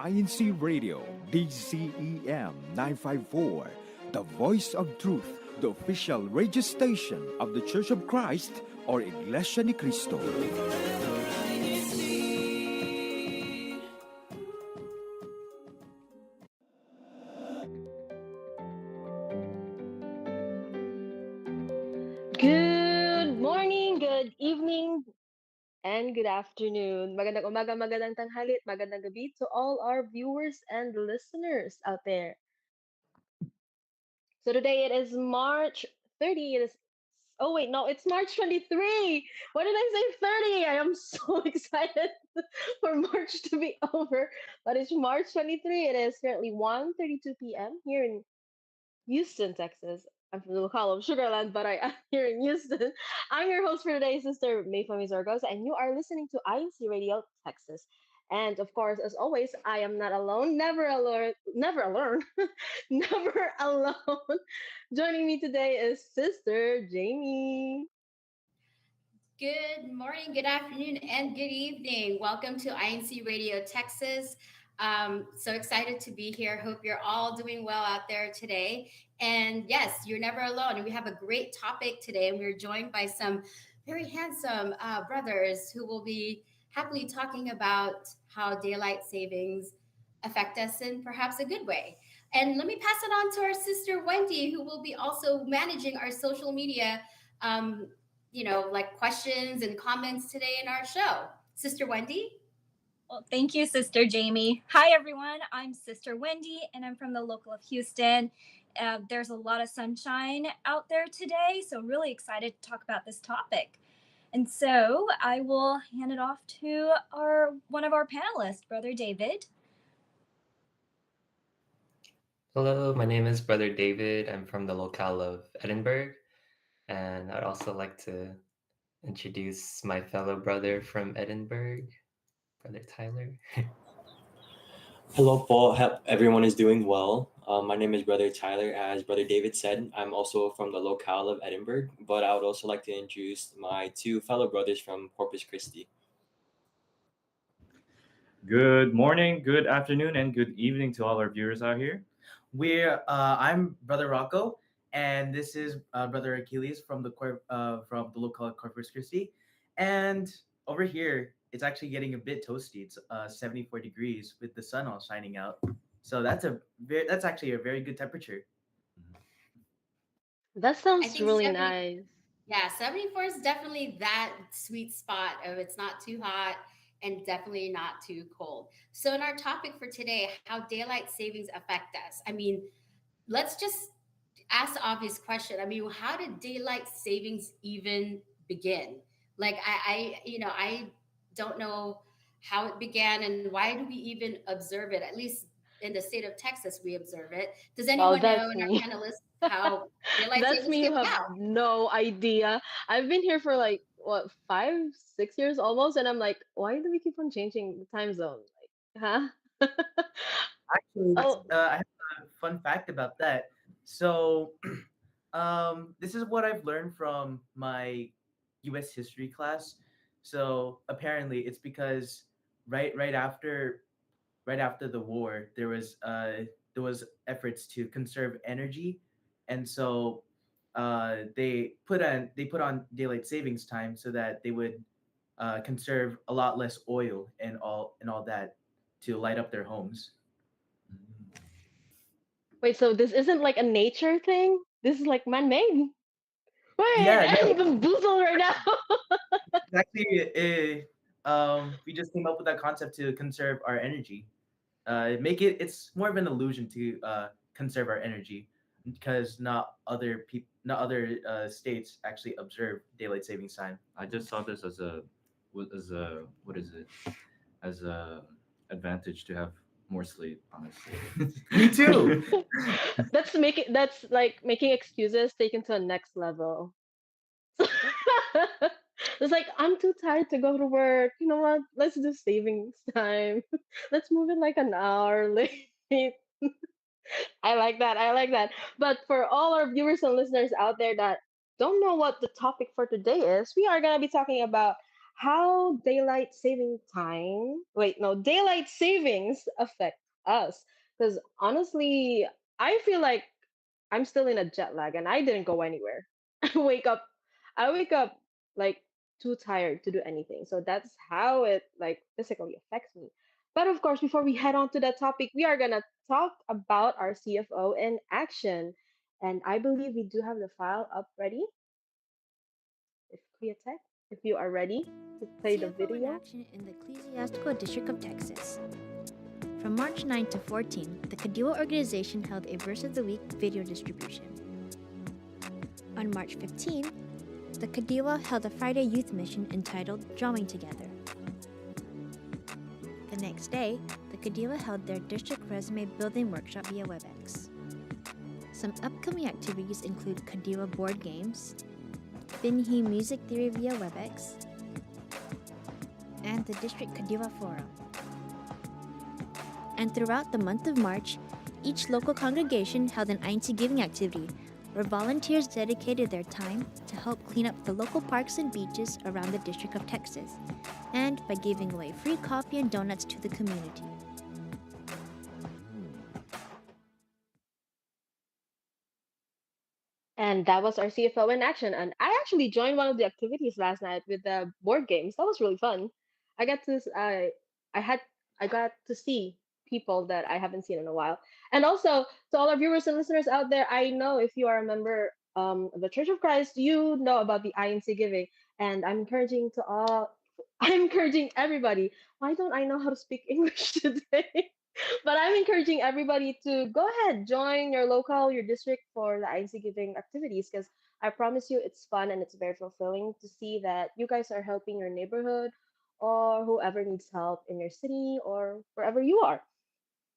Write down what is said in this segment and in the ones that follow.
INCRadio, DCEM 954, the voice of truth, the official radio station of the Church of Christ or Iglesia ni Cristo. Good morning, good evening, and good afternoon. Magandang umaga, magandang tanghali, at magandang gabi to all our viewers and listeners out there. So today it is March 30. It is Oh wait, no, it's March 23. Why did I say 30? I am so excited for March to be over. But it's March 23. It is currently 1:32 p.m. here in Houston, Texas. I'm from the locale of Sugarland, but I am here in Houston. I'm your host for today, Sister Mayfami Zargosa, and you are listening to INC Radio Texas. And of course, as always, I am not alone, never alone, never alone, never alone. Joining me today is Sister Jamie. Good morning, good afternoon, and good evening. Welcome to INC Radio Texas. So excited to be here. Hope you're all doing well out there today. And yes, you're never alone. And we have a great topic today. And we're joined by some very handsome brothers who will be happily talking about how daylight savings affect us in perhaps a good way. And let me pass it on to our sister Wendy, who will be also managing our social media um, like questions and comments today in our show. Sister Wendy? Well, thank you, Sister Jamie. Hi, everyone. I'm Sister Wendy, and I'm from the local of Houston. There's a lot of sunshine out there today, so really excited to talk about this topic. And so I will hand it off to one of our panelists, Brother David. Hello, my name is Brother David. I'm from the locale of Edinburgh, and I'd also like to introduce my fellow brother from Edinburgh, Brother Tyler. Hello, Paul. Hope everyone is doing well. My name is Brother Tyler. As Brother David said, I'm also from the locale of Edinburgh, but I would also like to introduce my two fellow brothers from Corpus Christi. Good morning, good afternoon, and good evening to all our viewers out here. I'm Brother Rocco, and this is Brother Achilles from the local Corpus Christi. And over here, it's actually getting a bit toasty. It's 74 degrees with the sun all shining out. So that's actually a very good temperature. That I sounds think really 70, nice. yeah, 74 is definitely that sweet spot of it's not too hot and definitely not too cold. So in our topic for today, how daylight savings affect us. I mean, let's just ask the obvious question. I mean, how did daylight savings even begin? Like I don't know how it began and why do we even observe it? At least in the state of Texas, we observe it. Does Well, anyone know that's in our me. panelists how daylight That's savings me came who have about? no idea. I've been here for like what 5, 6 years almost, and I'm like, why do we keep on changing the time zone? Like, huh? Actually, Oh, I have a fun fact about that. So, this is what I've learned from my U.S. history class. So apparently, it's because right right after right after the war, there was efforts to conserve energy, and so they put on daylight savings time so that they would conserve a lot less oil and all that to light up their homes. wait, so this isn't like a nature thing? This is like man-made. Wait, Yeah, I'm no, bamboozled right now. it's actually we just came up with that concept to conserve our energy. It's more of an illusion to conserve our energy because not other states actually observe daylight savings time. I just saw this as a what is it? As a advantage to have more sleep, honestly. Me too. That's like making excuses taken to a next level. It's like I'm too tired to go to work. You know what? Let's do savings time. Let's move it like an hour late. I like that. I like that. But for all our viewers and listeners out there that don't know what the topic for today is, we are going to be talking about how daylight saving time, wait, no, daylight savings affect us. Because honestly, I feel like I'm still in a jet lag and I didn't go anywhere. I wake up, I wake up like too tired to do anything. So that's how it like physically affects me. But of course, before we head on to that topic, we are gonna talk about our CFO in action. And I believe we do have the file up ready. If Tech, if you are ready to play the CFO in video. action in the Ecclesiastical District of Texas. From March 9 to 14, the Kadiwa organization held a Verse of the Week video distribution. On March 15, the Kadiwa held a Friday youth mission entitled Drawing Together. The next day, the Kadiwa held their district resume building workshop via WebEx. Some upcoming activities include Kadiwa board games, Binhi music theory via WebEx, and the District Kadiwa Forum. And throughout the month of March, each local congregation held an INC giving activity where volunteers dedicated their time to help clean up the local parks and beaches around the District of Texas, and by giving away free coffee and donuts to the community. And that was our CFO in action. And I actually joined one of the activities last night with the board games. That was really fun. I got to I had I got to see people that I haven't seen in a while. And also to all our viewers and listeners out there, I know if you are a member of the Church of Christ, you know about the INC giving. And I'm encouraging everybody. Why don't I know how to speak English today? But I'm encouraging everybody to go ahead, join your local, your district for the INC giving activities because I promise you it's fun and it's very fulfilling to see that you guys are helping your neighborhood or whoever needs help in your city or wherever you are.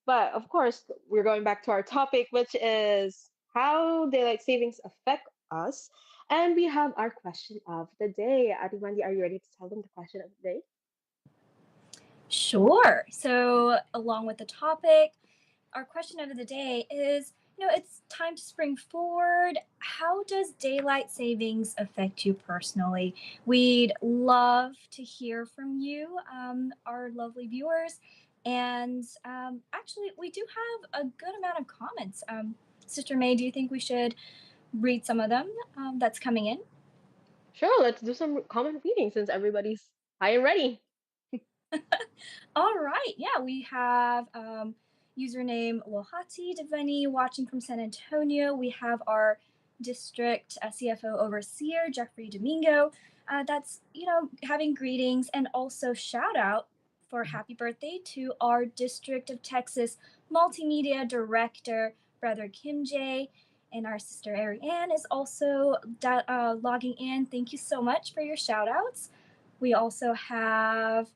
But of course, we're going back to our topic, which is how daylight savings affect us. And we have our question of the day. Adimandi, are you ready to tell them the question of the day? Sure. So, along with the topic, our question of the day is it's time to spring forward. How does daylight savings affect you personally? We'd love to hear from you, our lovely viewers. And actually, we do have a good amount of comments. Sister May, do you think we should read some of them that's coming in? Sure, let's do some comment reading since everybody's high and ready. All right. Yeah, we have username Lohati Deveni watching from San Antonio. We have our district CFO overseer, Jeffrey Domingo. That's, having greetings and also shout out for happy birthday to our District of Texas Multimedia Director, Brother Kim J. And our sister Ariane is also logging in. Thank you so much for your shout outs. We also have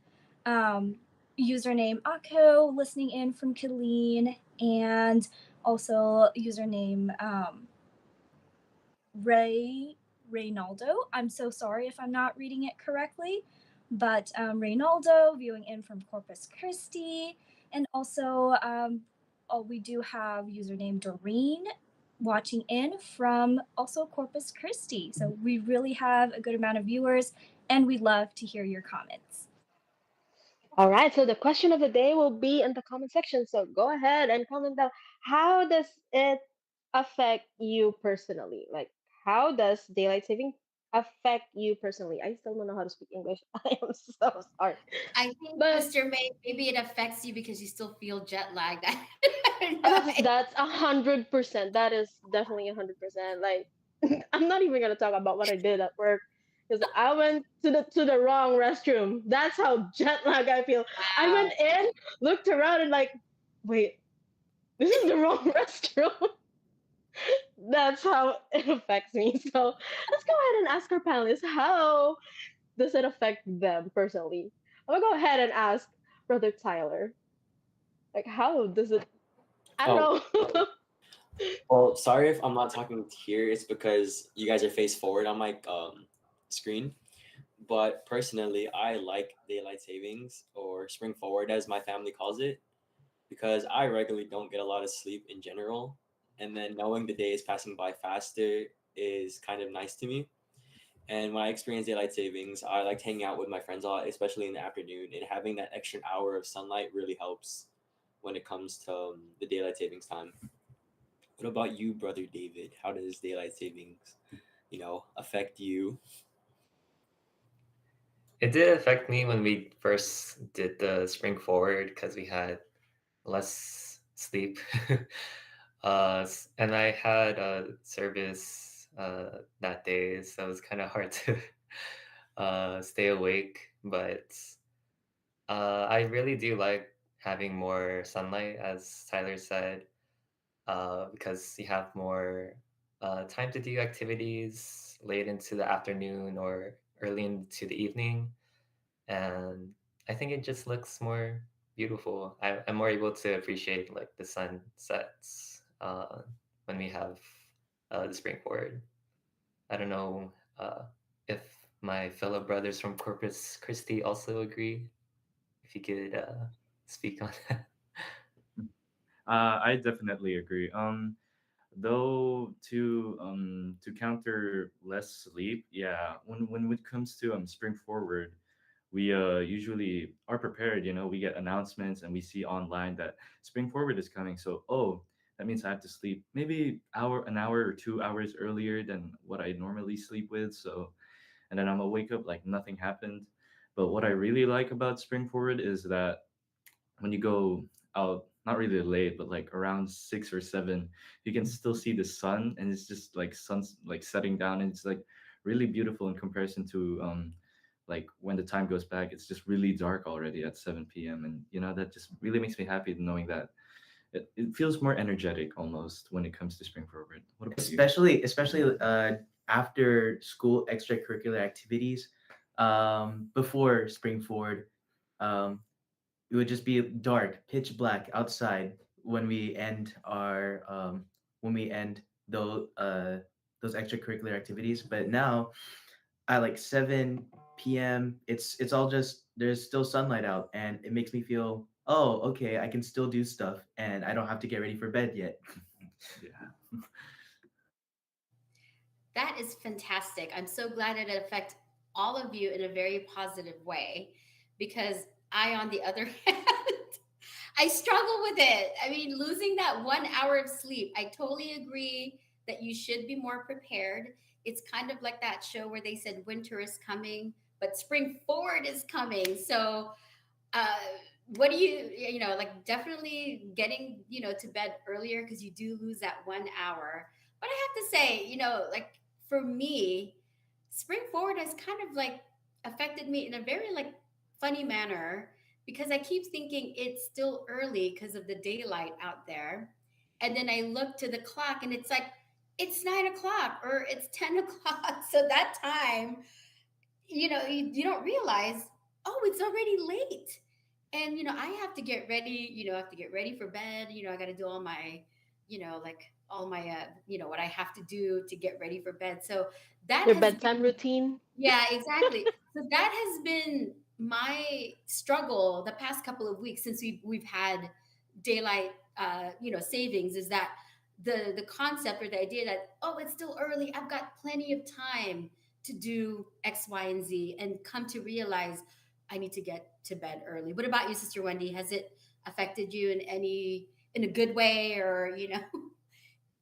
username Akko listening in from Killeen, and also username Reynaldo. I'm so sorry if I'm not reading it correctly, but Reynaldo viewing in from Corpus Christi, and also we do have username Doreen watching in from also Corpus Christi. So we really have a good amount of viewers, and we'd love to hear your comments. All right, so the question of the day will be in the comment section. So go ahead and comment down. How does it affect you personally? Like, how does daylight saving affect you personally? I still don't know how to speak English. I am so sorry. I think, But Mr. May, maybe it affects you because you still feel jet lagged. I don't know. that's 100%. That is definitely 100%. Like, I'm not even gonna talk about what I did at work because I went to the wrong restroom. That's how jet lag I feel. I Wow. went in, looked around, and like, wait, this is the wrong restroom. That's how it affects me. So let's go ahead and ask our panelists how does it affect them personally. I'm gonna go ahead and ask Brother Tyler. Like, how does it? I don't Oh, know. well, sorry if I'm not talking here. It's because you guys are face forward on my screen. But personally, I like daylight savings or spring forward, as my family calls it, because I regularly don't get a lot of sleep in general. And then knowing the day is passing by faster is kind of nice to me. And when I experienced daylight savings, I liked hanging out with my friends a lot, especially in the afternoon. And having that extra hour of sunlight really helps when it comes to the daylight savings time. What about you, brother David? How does daylight savings, affect you? It did affect me when we first did the spring forward because we had less sleep. And I had a service that day, so it was kind of hard to stay awake. But I really do like having more sunlight, as Tyler said, because you have more time to do activities late into the afternoon or early into the evening. And I think it just looks more beautiful. I'm more able to appreciate like the sunsets when we have the spring forward. I don't know if my fellow brothers from Corpus Christi also agree. If you could speak on that. I definitely agree. Though to counter less sleep, yeah. When it comes to spring forward, we usually are prepared. You know, we get announcements and we see online that spring forward is coming. So oh, that means I have to sleep maybe an hour or 2 hours earlier than what I normally sleep with. So and then I'm gonna wake up like nothing happened. But what I really like about spring forward is that when you go out not really late but like around 6 or 7, you can still see the sun, and it's just like sun's like setting down, and it's like really beautiful in comparison to like when the time goes back, it's just really dark already at 7 p.m. And that just really makes me happy knowing that it feels more energetic almost when it comes to spring forward. What about you? Especially after school extracurricular activities, before spring forward, um, it would just be dark, pitch black outside when we end our when we end those extracurricular activities. But now at like 7 p.m., it's all just there's still sunlight out, and it makes me feel, oh, okay, I can still do stuff, and I don't have to get ready for bed yet. Yeah. That is fantastic. I'm so glad it affected all of you in a very positive way because I, on the other hand, I struggle with it. I mean, losing that 1 hour of sleep, I totally agree that you should be more prepared. It's kind of like that show where they said winter is coming, but spring forward is coming. So, uh, what do like definitely getting, to bed earlier because you do lose that 1 hour. But I have to say, like for me, spring forward has kind of like affected me in a very like funny manner because I keep thinking it's still early because of the daylight out there. And then I look to the clock and it's like, it's 9 o'clock or it's 10 o'clock. So that time, you don't realize, oh, it's already late. And, I have to get ready, I have to get ready for bed. I got to do all my, like all my, what I have to do to get ready for bed. So that Your has bedtime routine. yeah, exactly. So that has been my struggle the past couple of weeks since we've had daylight savings is that the concept or the idea that, oh, it's still early, I've got plenty of time to do X, Y, and Z, and come to realize I need to get to bed early. What about you, Sister Wendy? Has it affected you in a good way or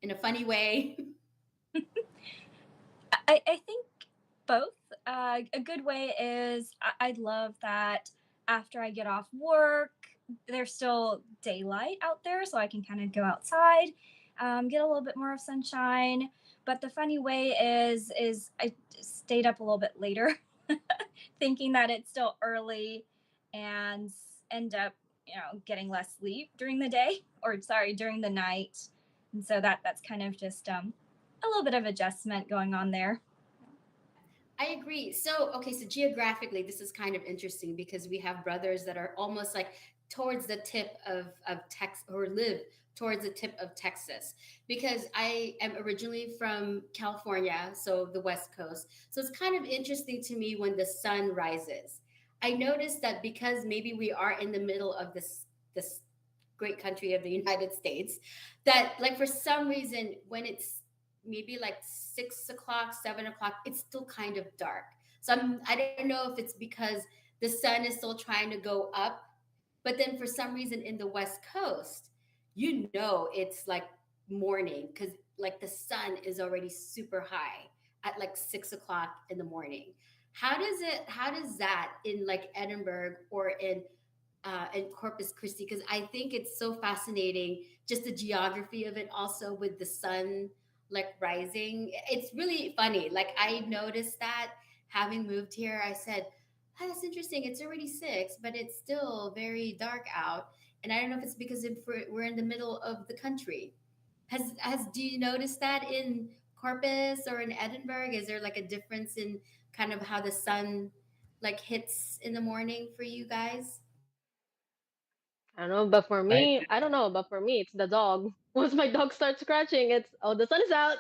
in a funny way? I think both. A good way is I love that after I get off work, there's still daylight out there, so I can kind of go outside, get a little bit more of sunshine. But the funny way is I stayed up a little bit later, thinking that it's still early, and end up getting less sleep during the day, or sorry, during the night. And so that's kind of just a little bit of adjustment going on there. I agree. So, okay, so geographically, this is kind of interesting because we have brothers that are almost like towards the tip of Texas or live towards the tip of Texas because I am originally from California, so the West Coast. So it's kind of interesting to me when the sun rises. I noticed that because maybe we are in the middle of this great country of the United States, that like for some reason when it's maybe like 6 o'clock, 7 o'clock, it's still kind of dark. So I don't know if it's because the sun is still trying to go up, but then for some reason in the West Coast, it's like morning because like the sun is already super high at like 6 o'clock in the morning. How does that in like Edinburgh or in Corpus Christi? Because I think it's so fascinating, just the geography of it, also with the sun like rising. It's really funny. Like I noticed that having moved here, I said, "Oh, that's interesting. It's already 6, but it's still very dark out." And I don't know if it's because we're in the middle of the country. Has Do you notice that in Corpus or in Edinburgh? Is there like a difference in kind of how the sun like hits in the morning for you guys? I don't know, but for I me, I don't know, but for me, it's the dog. Once my dog starts scratching, it's oh, the sun is out.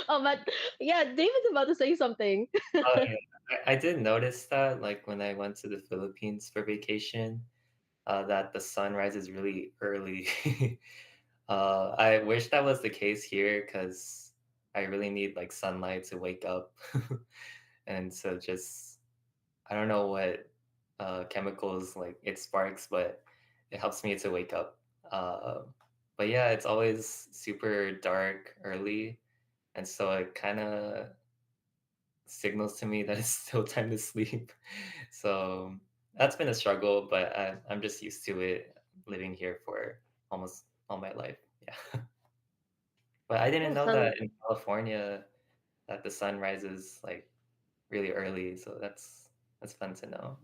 Oh, but yeah, David's about to say something. Oh yeah, I did notice that like when I went to the Philippines for vacation, that the sun rises really early. I wish that was the case here because I really need like sunlight to wake up, and so just I don't know what chemicals like it sparks, but it helps me to wake up. Uh, but yeah, it's always super dark early, and so it kind of signals to me that it's still time to sleep. So that's been a struggle, but I'm just used to it living here for almost all my life. Yeah. But I didn't Oh, know sun. that in California that the sun rises like really early. So that's fun to know.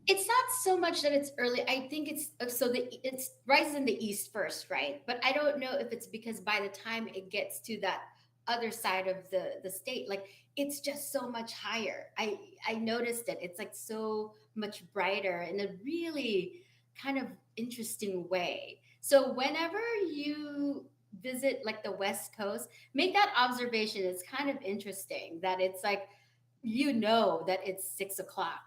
It's not so much that it's early. I think it's so it's rises in the east first, right? But I don't know if it's because by the time it gets to that other side of the state, like it's just so much higher. I noticed it. It's like so much brighter in a really kind of interesting way. So whenever you visit like the West Coast, make that observation. It's kind of interesting that it's like that it's 6 o'clock,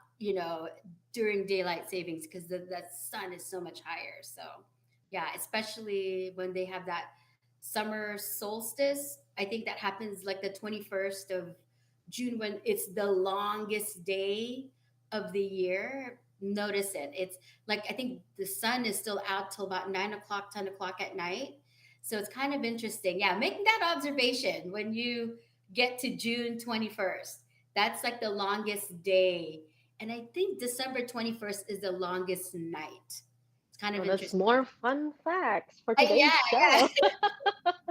during daylight savings because the sun is so much higher. So, yeah, especially when they have that summer solstice. I think that happens like the 21st of June when it's the longest day of the year. Notice it. It's like I think the sun is still out till about 9 o'clock, 10 o'clock at night. So it's kind of interesting. Yeah, making that observation when you get to June 21st. That's like the longest day. And I think December 21st is the longest night. It's kind of Oh, that's interesting. more fun facts for Yeah, today's yeah. show.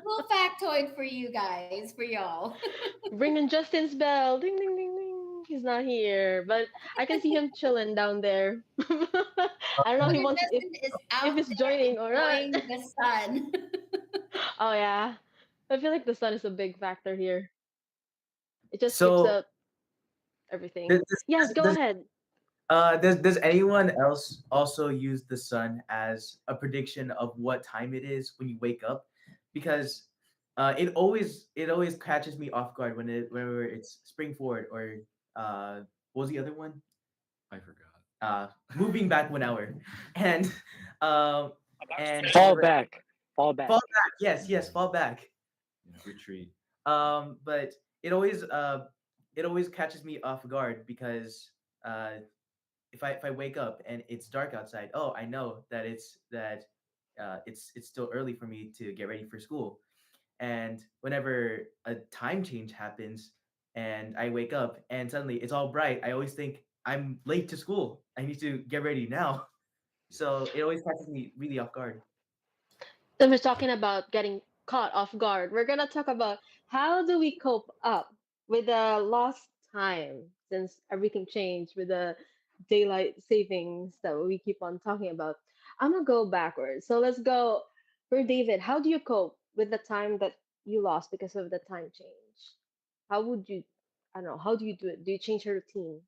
Little factoid for you guys, for y'all. Ringing Justin's bell. Ding, ding, ding, ding. He's not here, but I can see him chilling down there. I don't know if he Brother wants Justin is if out he's there joining or not. enjoying the sun. Oh yeah, I feel like the sun is a big factor here. It just keeps So up everything. does, Yes, go ahead. does anyone else also use the sun as a prediction of what time it is when you wake up? Because it always catches me off guard whenever it's spring forward or what was the other one? I forgot. Moving back 1 hour, and um Fall whenever back. Fall back. fall back, yes, fall back. Yeah, retreat. But it always catches me off guard because if I wake up and it's dark outside, oh, I know that it's still early for me to get ready for school. And whenever a time change happens and I wake up and suddenly it's all bright, I always think I'm late to school. I need to get ready now. So it always catches me really off guard. Then we're talking about getting caught off guard. We're gonna talk about how do we cope up with the lost time since everything changed with the daylight savings that we keep on talking about. I'm gonna go backwards. So let's go for David. How do you cope with the time that you lost because of the time change? How would you, I don't know, how do you do it? Do you change your routine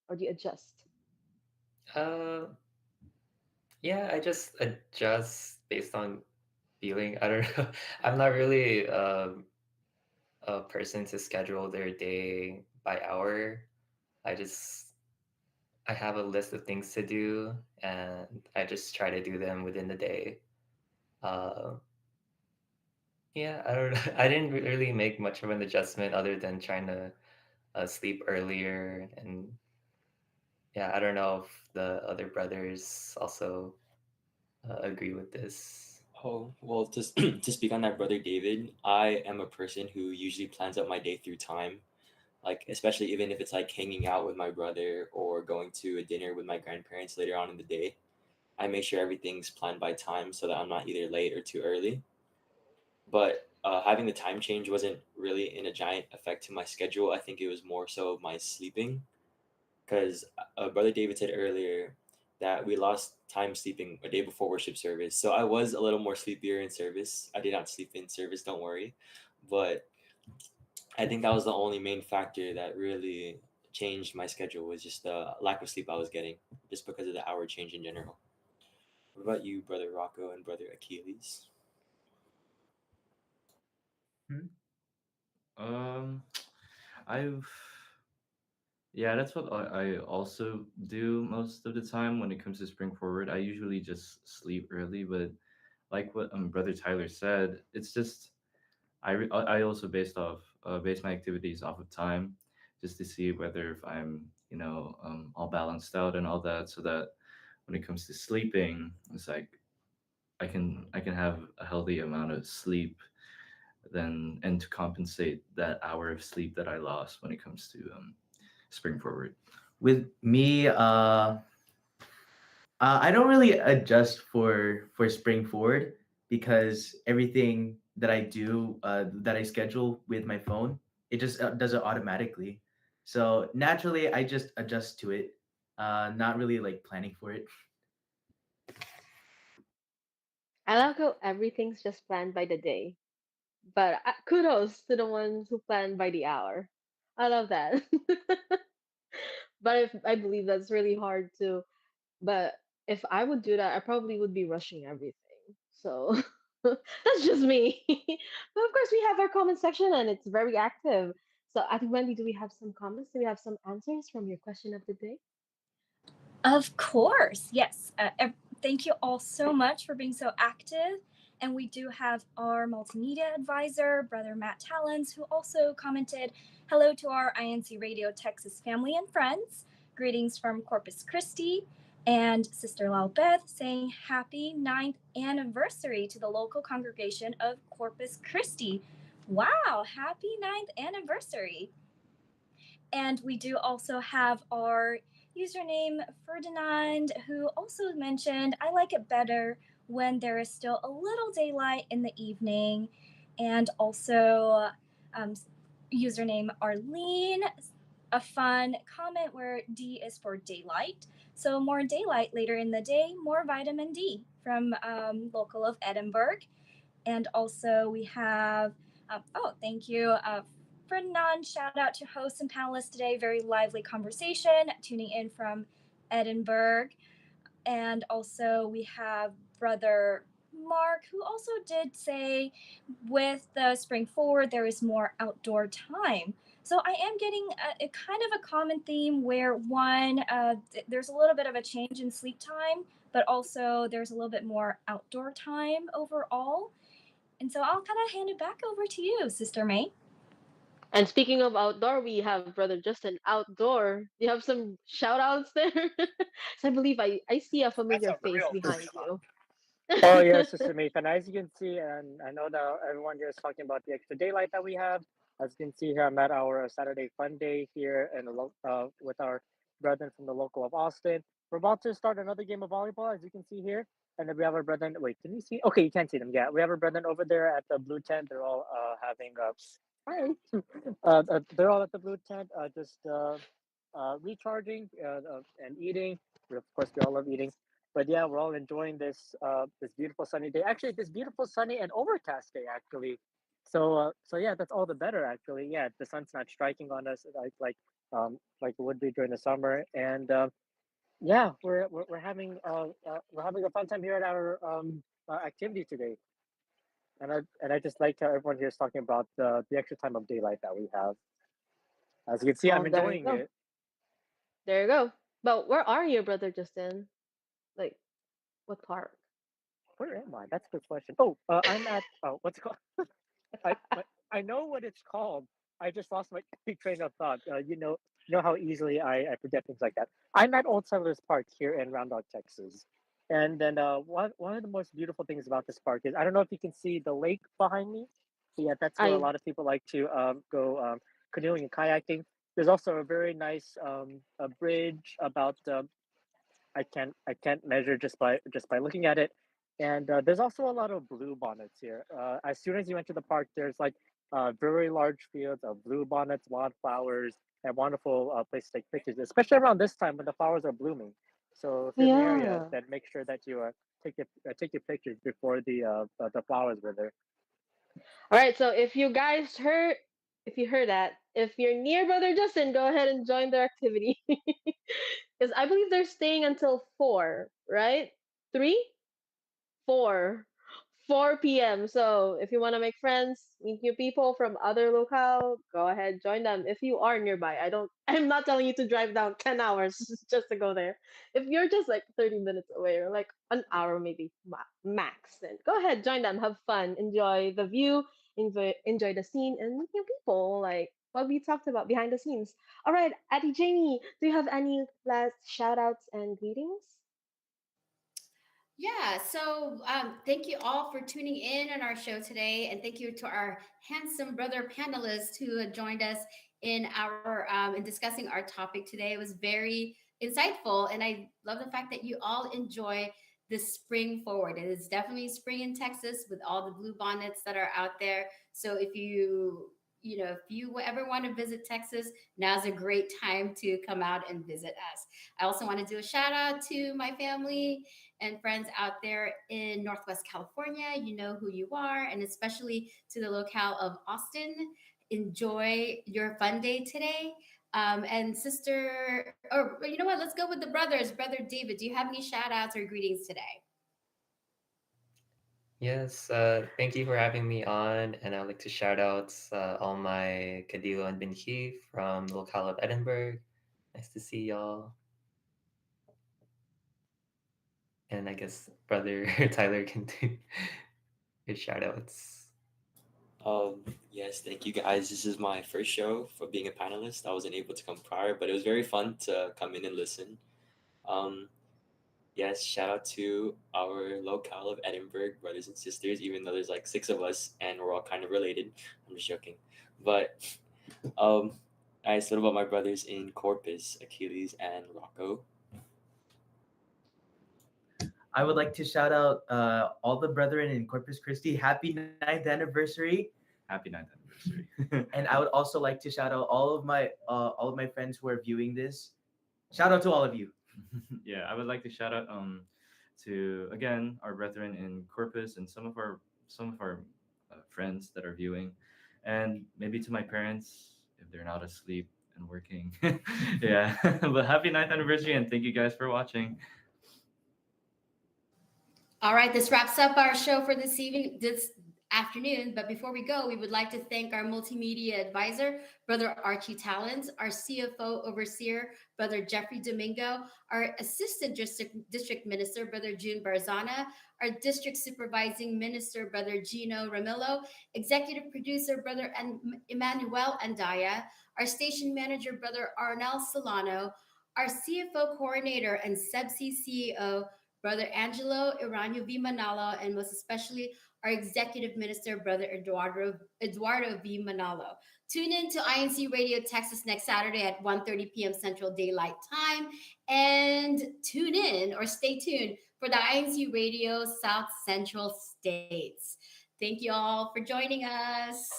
or do you adjust? Uh, yeah, I just adjust based on feeling. I don't know. I'm not really a person to schedule their day by hour. I just I have a list of things to do, and I just try to do them within the day. Uh, Yeah, I don't. I didn't really make much of an adjustment other than trying to sleep earlier, and yeah, I don't know if the other brothers also agree with this. Oh, well, to, to speak on that, Brother David, I am a person who usually plans out my day through time. Like, especially even if it's like hanging out with my brother or going to a dinner with my grandparents later on in the day. I make sure everything's planned by time so that I'm not either late or too early. But having the time change wasn't really in a giant effect to my schedule. I think it was more so my sleeping. Because Brother David said earlier that we lost time sleeping a day before worship service. So I was a little more sleepier in service. I did not sleep in service, don't worry. But I think that was the only main factor that really changed my schedule was just the lack of sleep I was getting, just because of the hour change in general. What about you, Brother Rocco and Brother Achilles? Hmm? Um, I've Yeah, that's what I also do most of the time when it comes to spring forward. I usually just sleep early, but like what brother Tyler said, it's just I also base my activities off of time, just to see whether if I'm all balanced out and all that, so that when it comes to sleeping, it's like I can have a healthy amount of sleep then and to compensate that hour of sleep that I lost when it comes to spring forward. With me, I don't really adjust for spring forward because everything that I do, that I schedule with my phone, it just does it automatically. So naturally, I just adjust to it, not really like planning for it. I like how everything's just planned by the day. But kudos to the ones who plan by the hour. I love that. But if, I believe that's really hard to. But if I would do that, I probably would be rushing everything. So that's just me. But of course, we have our comment section and it's very active. So I think, Wendy, do we have some comments? Do we have some answers from your question of the day? Of course, yes. Thank you all so much for being so active. And we do have our multimedia advisor, Brother Matt Talons, who also commented, "Hello to our INC Radio Texas family and friends. Greetings from Corpus Christi." And Sister Lalbeth saying, "Happy 9th anniversary to the local congregation of Corpus Christi." Wow, happy 9th anniversary. And we do also have our username Ferdinand, who also mentioned, "I like it better when there is still a little daylight in the evening." And also, um, username Arlene, a fun comment where D is for daylight. So, more daylight later in the day, more vitamin D from local of Edinburgh. And also, we have, oh, thank you, Ferdinand. Shout out to hosts and panelists today. Very lively conversation, tuning in from Edinburgh. And also, we have Brother Mark, who also did say with the spring forward, there is more outdoor time. So I am getting a kind of a common theme where one, there's a little bit of a change in sleep time, but also there's a little bit more outdoor time overall. And so I'll kind of hand it back over to you, Sister May. And speaking of outdoor, we have Brother Justin outdoor. You have some shout outs there? So I believe I see a That's familiar a face real behind shout. you. Oh yes, Sister Nathan. As you can see, and I know that everyone here is talking about the extra daylight that we have. As you can see here, I'm at our Saturday fun day here in with our brethren from the local of Austin. We're about to start another game of volleyball, as you can see here. And then we have our brethren. Wait, can you see? Okay, you can't see them. Yeah, we have our brethren over there at the blue tent. They're all having hi. They're all at the blue tent, just recharging and eating. Of course, we all love eating. But yeah, we're all enjoying this beautiful sunny day. Actually, this beautiful sunny and overcast day. Actually, so yeah, that's all the better. Actually, yeah, the sun's not striking on us like it would be during the summer. And yeah, we're having a fun time here at our activity today. And I just like how everyone here is talking about the extra time of daylight that we have. As you can see, I'm Oh, there you enjoying go. it. There you go. But where are you, Brother Justin? Like, what park? Where am I? That's a good question. Oh, I'm at what's it called? I know what it's called. I just lost my train of thought. You know how easily I forget things like that. I'm at Old Settlers Park here in Round Rock, Texas. And then one of the most beautiful things about this park is I don't know if you can see the lake behind me. So yeah, that's where a I lot of people like to go canoeing and kayaking. There's also a very nice a bridge about I can't measure just by looking at it. And there's also a lot of blue bonnets here. As soon as you enter the park, there's like very large fields of blue bonnets, wildflowers, and wonderful place to take pictures, especially around this time when the flowers are blooming. So if you're in the area, yeah. then make sure that you take your pictures before the flowers were there. All right, so if you heard that, if you're near Brother Justin, go ahead and join their activity. Because I believe they're staying until 4, right? 3? 4. 4 p.m. So if you want to make friends, meet new people from other locale, go ahead, join them. If you are nearby, I'm not telling you to drive down 10 hours just to go there. If you're just like 30 minutes away or like an hour maybe max, then go ahead, join them, have fun, enjoy the view, enjoy the scene, and meet new people like what we talked about behind the scenes. All right, Auntie Jamie, do you have any last shout outs and greetings? Yeah, so thank you all for tuning in on our show today, and thank you to our handsome brother panelists who had joined us in discussing our topic today. It was very insightful, and I love the fact that you all enjoy this spring forward. It is definitely spring in Texas with all the blue bonnets that are out there. So if you ever want to visit Texas, now's a great time to come out and visit us. I also want to do a shout out to my family and friends out there in Northwest California. You know who you are, and especially to the locale of Austin. Enjoy your fun day today. And sister, or you know what? Let's go with the brothers. Brother David, do you have any shout outs or greetings today? Yes, thank you for having me on, and I'd like to shout out all my Kadilo and Binhi from the locale of Edinburgh. Nice to see y'all. And I guess brother Tyler can do his shout outs. Yes, thank you guys. This is my first show for being a panelist. I wasn't able to come prior, but it was very fun to come in and listen. Um, yes, shout out to our locale of Edinburgh, brothers and sisters, even though there's like 6 of us and we're all kind of related. I'm just joking. But um, I said about my brothers in Corpus, Achilles and Rocco. I would like to shout out all the brethren in Corpus Christi. Happy ninth anniversary! Happy ninth anniversary. And I would also like to shout out all of my friends who are viewing this. Shout out to all of you. Yeah, I would like to shout out to again our brethren in Corpus and some of our friends that are viewing, and maybe to my parents if they're not asleep and working. Yeah, but happy ninth anniversary and thank you guys for watching. All right, this wraps up our show for this afternoon. But before we go, we would like to thank our multimedia advisor, Brother Archie Talons, our CFO overseer, Brother Jeffrey Domingo, our assistant district minister, Brother June Barzana, our district supervising minister, Brother Gino Ramillo, executive producer, Brother Emmanuel Andaya, our station manager, Brother Arnel Solano, our CFO coordinator and SEBC CEO, Brother Angelo Iranio V. Manalo, and most especially our executive minister, Brother Eduardo V. Manalo. Tune in to INC Radio Texas next Saturday at 1:30 p.m. Central Daylight Time. And tune in or stay tuned for the INC Radio South Central States. Thank you all for joining us.